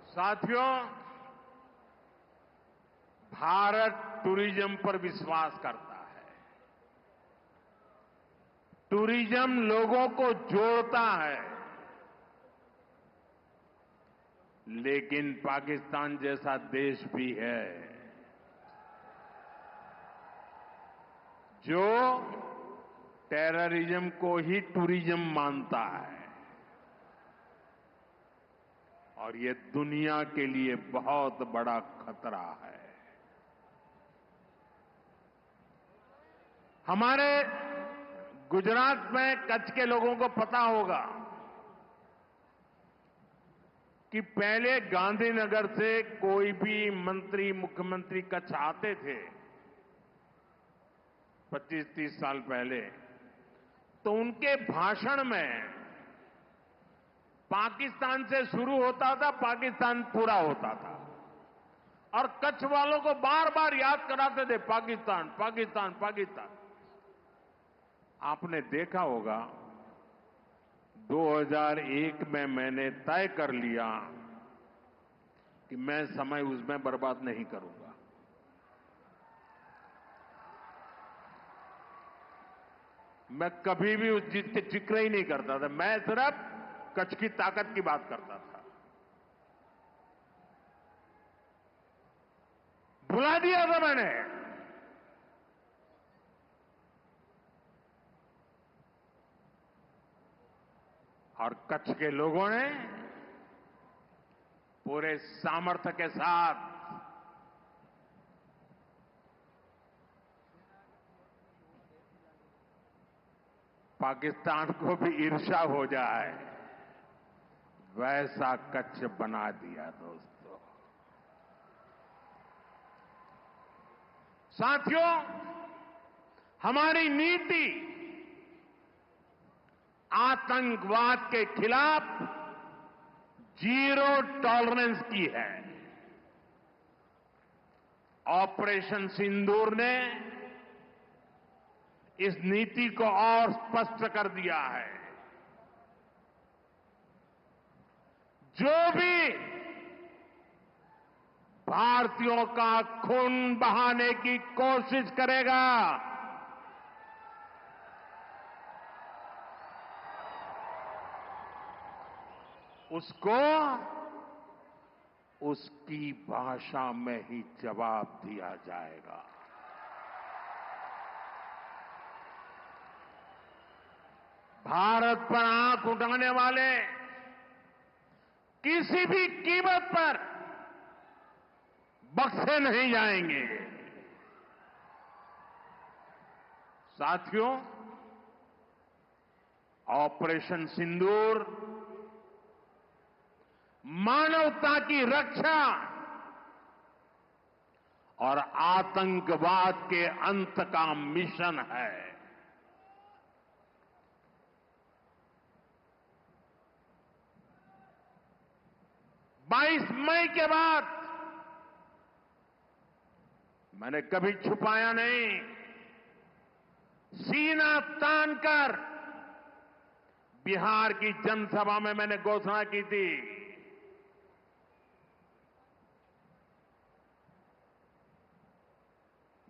साथियों, भारत टूरिज्म पर विश्वास करता है। टूरिज्म लोगों को जोड़ता है, लेकिन पाकिस्तान जैसा देश भी है जो टेररिज्म को ही टूरिज्म मानता है, और ये दुनिया के लिए बहुत बड़ा खतरा है। हमारे गुजरात में कच्छ के लोगों को पता होगा कि पहले गांधीनगर से कोई भी मंत्री, मुख्यमंत्री कच्छ आते थे 25-30 साल पहले, तो उनके भाषण में पाकिस्तान से शुरू होता था, पाकिस्तान पूरा होता था, और कच्छ वालों को बार बार याद कराते थे पाकिस्तान, पाकिस्तान, पाकिस्तान। आपने देखा होगा 2001 में मैंने तय कर लिया कि मैं समय उसमें बर्बाद नहीं करूंगा। मैं कभी भी उस चीज के जिक्र ही नहीं करता था, मैं सिर्फ कच्छ की ताकत की बात करता था। भुला दिया था मैंने। और कच्छ के लोगों ने पूरे सामर्थ्य के साथ पाकिस्तान को भी ईर्ष्या हो जाए वैसा कच्छ बना दिया। दोस्तों, साथियों, हमारी नीति आतंकवाद के खिलाफ जीरो टॉलरेंस की है। ऑपरेशन सिंदूर ने इस नीति को और स्पष्ट कर दिया है। जो भी भारतीयों का खून बहाने की कोशिश करेगा, उसको उसकी भाषा में ही जवाब दिया जाएगा। भारत पर आंख उठाने वाले किसी भी कीमत पर बख्शे नहीं जाएंगे। साथियों, ऑपरेशन सिंदूर मानवता की रक्षा और आतंकवाद के अंत का मिशन है। 22 मई के बाद मैंने कभी छुपाया नहीं, सीना तानकर बिहार की जनसभा में मैंने घोषणा की थी,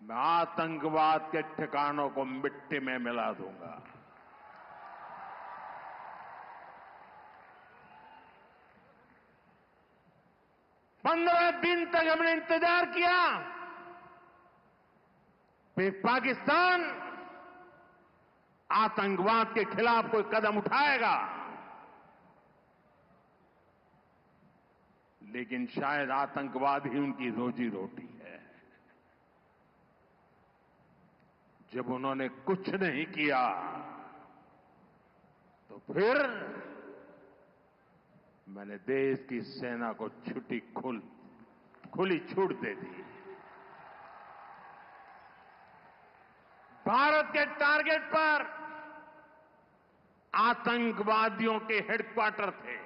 मैं आतंकवाद के ठिकानों को मिट्टी में मिला दूंगा। पंद्रह दिन तक हमने इंतजार किया, फिर पाकिस्तान आतंकवाद के खिलाफ कोई कदम उठाएगा, लेकिन शायद आतंकवाद ही उनकी रोजी रोटी है। जब उन्होंने कुछ नहीं किया तो फिर मैंने देश की सेना को खुली छूट दे दी। भारत के टारगेट पर आतंकवादियों के हेडक्वार्टर थे।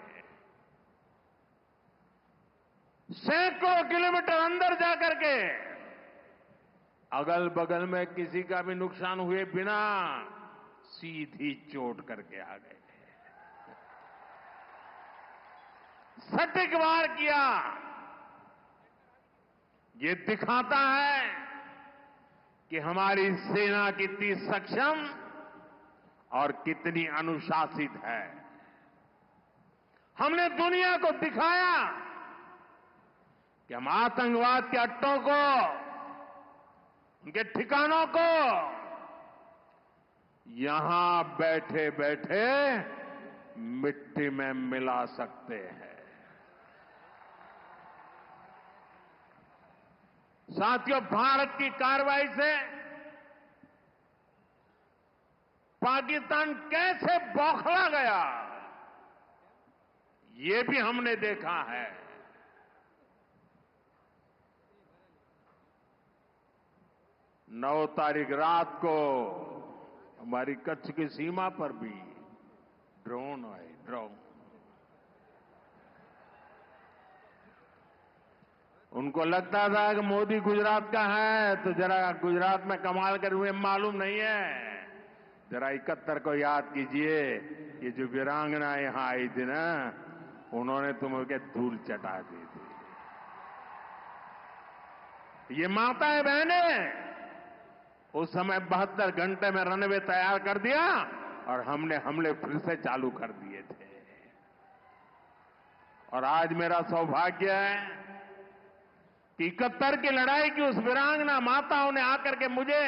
सैकड़ों किलोमीटर अंदर जाकर के अगल बगल में किसी का भी नुकसान हुए बिना सीधी चोट करके आ गए। सटीक वार किया। ये दिखाता है कि हमारी सेना कितनी सक्षम और कितनी अनुशासित है। हमने दुनिया को दिखाया कि हम आतंकवाद के अड्डों को, उनके ठिकानों को यहां बैठे बैठे मिट्टी में मिला सकते हैं। साथियों, भारत की कार्रवाई से पाकिस्तान कैसे बौखला गया, ये भी हमने देखा है। 9 तारीख रात को हमारी कच्छ की सीमा पर भी ड्रोन आए, ड्रोन। उनको लगता था कि मोदी गुजरात का है तो जरा गुजरात में कमाल कर हुए मालूम नहीं है। जरा 71 को याद कीजिए, ये जो वीरांगना यहां आई थी ना, उन्होंने तुम्हें धूल चटा दी थी। ये माताएं बहनें उस समय 72 घंटे में रनवे तैयार कर दिया और हमने हमले फिर से चालू कर दिए थे। और आज मेरा सौभाग्य है कि 71 की लड़ाई की उस वीरांगना माताओं ने आकर के मुझे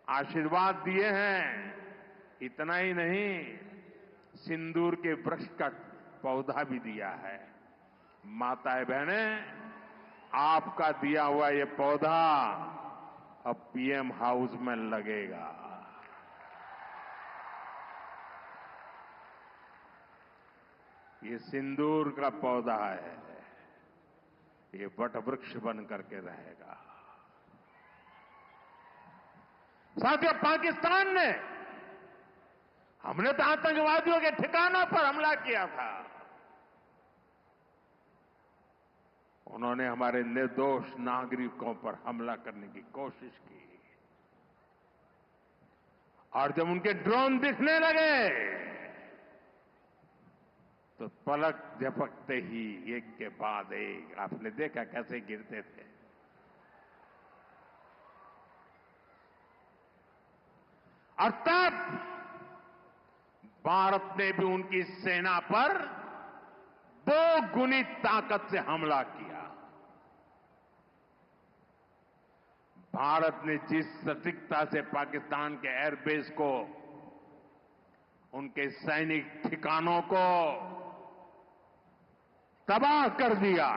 आशीर्वाद दिए हैं। इतना ही नहीं, सिंदूर के वृक्ष का पौधा भी दिया है। माताएं बहनें, आपका दिया हुआ ये पौधा अब पीएम हाउस में लगेगा। ये सिंदूर का पौधा है, ये वटवृक्ष बन करके रहेगा। साथियों, पाकिस्तान ने, हमने तो आतंकवादियों के ठिकानों पर हमला किया था, उन्होंने हमारे निर्दोष नागरिकों पर हमला करने की कोशिश की। और जब उनके ड्रोन दिखने लगे तो पलक झपकते ही एक के बाद एक, आपने देखा कैसे गिरते थे। और तब भारत ने भी उनकी सेना पर 2 गुनी ताकत से हमला किया। भारत ने जिस सटीकता से पाकिस्तान के एयरबेस को, उनके सैनिक ठिकानों को तबाह कर दिया,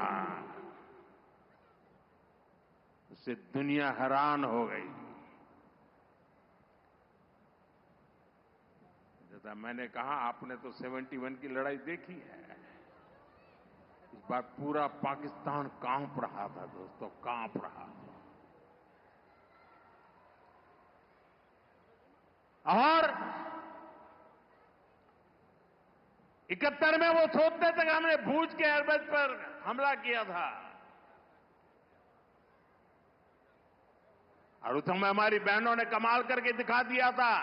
उससे दुनिया हैरान हो गई। जैसा मैंने कहा, आपने तो 71 की लड़ाई देखी है। इस बार पूरा पाकिस्तान कांप रहा था दोस्तों, कांप रहा था। और 71 में वो सोचते थे कि हमने भूज के एयरबेस पर हमला किया था, और उस समय हमारी बहनों ने कमाल करके दिखा दिया था,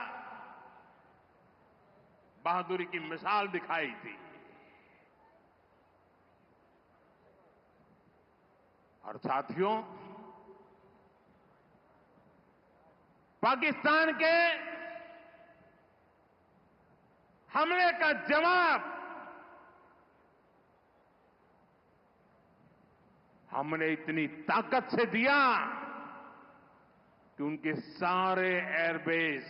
बहादुरी की मिसाल दिखाई थी। और साथियों, पाकिस्तान के हमले का जवाब हमने इतनी ताकत से दिया कि उनके सारे एयरबेस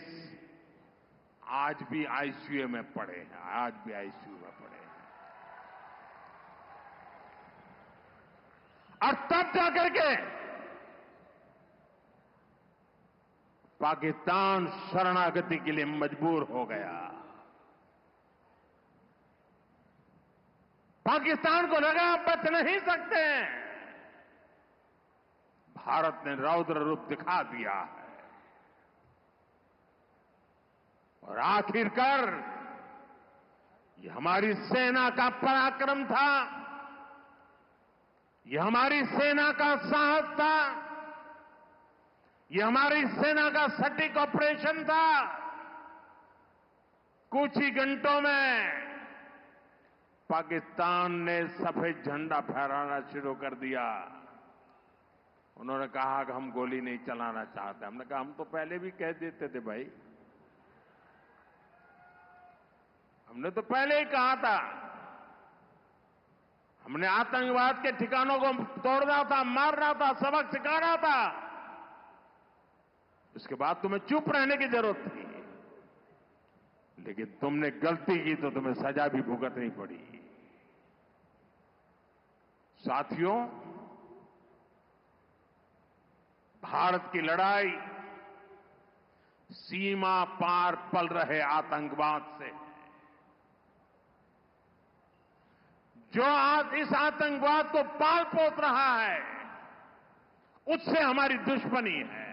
आज भी आईसीयू में पड़े हैं, आज भी आईसीयू में पड़े हैं। और तब जाकर के पाकिस्तान शरणागति के लिए मजबूर हो गया। पाकिस्तान को लगा बच नहीं सकते, भारत ने रौद्र रूप दिखा दिया है। और आखिरकार ये हमारी सेना का पराक्रम था, ये हमारी सेना का साहस था, ये हमारी सेना का सटीक ऑपरेशन था। कुछ ही घंटों में पाकिस्तान ने सफेद झंडा फहराना शुरू कर दिया। उन्होंने कहा कि हम गोली नहीं चलाना चाहते। हमने कहा हम तो पहले भी कह देते थे भाई, हमने तो पहले ही कहा था। हमने आतंकवाद के ठिकानों को तोड़ना था, मारना था, सबक सिखाना था। उसके बाद तुम्हें चुप रहने की जरूरत थी, लेकिन तुमने गलती की तो तुम्हें सजा भी भुगतनी पड़ी। साथियों, भारत की लड़ाई सीमा पार पल रहे आतंकवाद से। जो आज इस आतंकवाद को पाल पोस रहा है, उससे हमारी दुश्मनी है।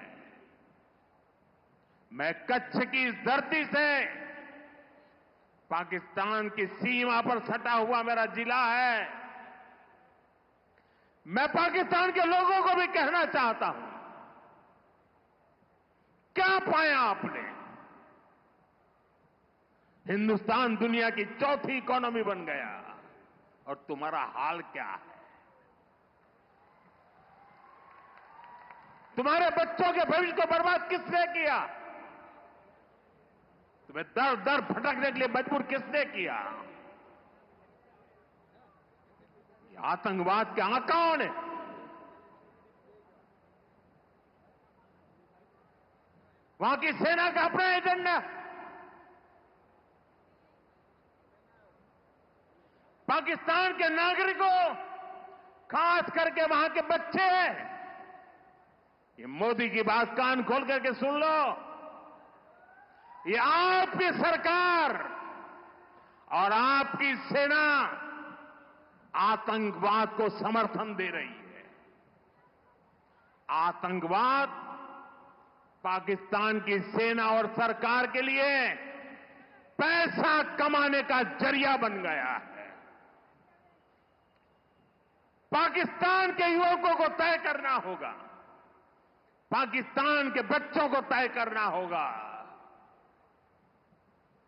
मैं कच्छ की इस धरती से, पाकिस्तान की सीमा पर सटा हुआ मेरा जिला है, मैं पाकिस्तान के लोगों को भी कहना चाहता हूं, क्या पाया आपने? हिंदुस्तान दुनिया की चौथी इकोनॉमी बन गया और तुम्हारा हाल क्या है? तुम्हारे बच्चों के भविष्य को बर्बाद किसने किया? तुम्हें दर दर भटकने के लिए मजबूर किसने किया? ये आतंकवाद के आकाओं ने। वहां की सेना का अपना एजेंडा। पाकिस्तान के नागरिकों, खास करके वहां के बच्चे, ये मोदी की बात कान खोल करके सुन लो। ये आपकी सरकार और आपकी सेना आतंकवाद को समर्थन दे रही है। आतंकवाद पाकिस्तान की सेना और सरकार के लिए पैसा कमाने का जरिया बन गया है। पाकिस्तान के युवकों को तय करना होगा, पाकिस्तान के बच्चों को तय करना होगा,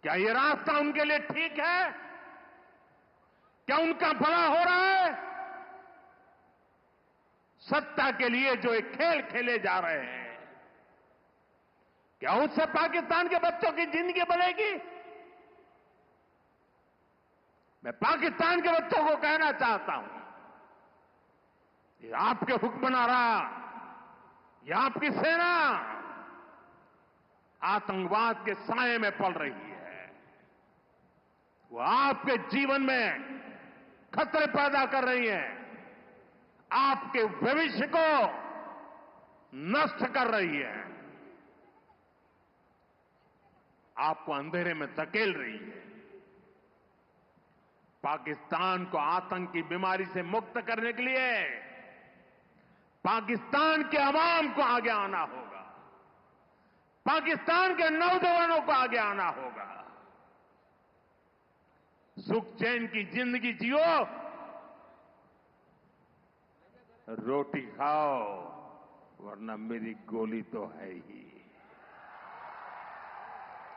क्या ये रास्ता उनके लिए ठीक है? क्या उनका भला हो रहा है? सत्ता के लिए जो एक खेल खेले जा रहे हैं, क्या उससे पाकिस्तान के बच्चों की जिंदगी बनेगी? मैं पाकिस्तान के बच्चों को कहना चाहता हूं, ये आपके हुक्मनारा, ये आपकी सेना आतंकवाद के साए में पल रही है। वो आपके जीवन में खतरे पैदा कर रही है, आपके भविष्य को नष्ट कर रही है, आपको अंधेरे में धकेल रही है। पाकिस्तान को आतंक की बीमारी से मुक्त करने के लिए पाकिस्तान के अवाम को आगे आना होगा, पाकिस्तान के नौजवानों को आगे आना होगा। सुख चैन की जिंदगी जियो, रोटी खाओ, वरना मेरी गोली तो है ही।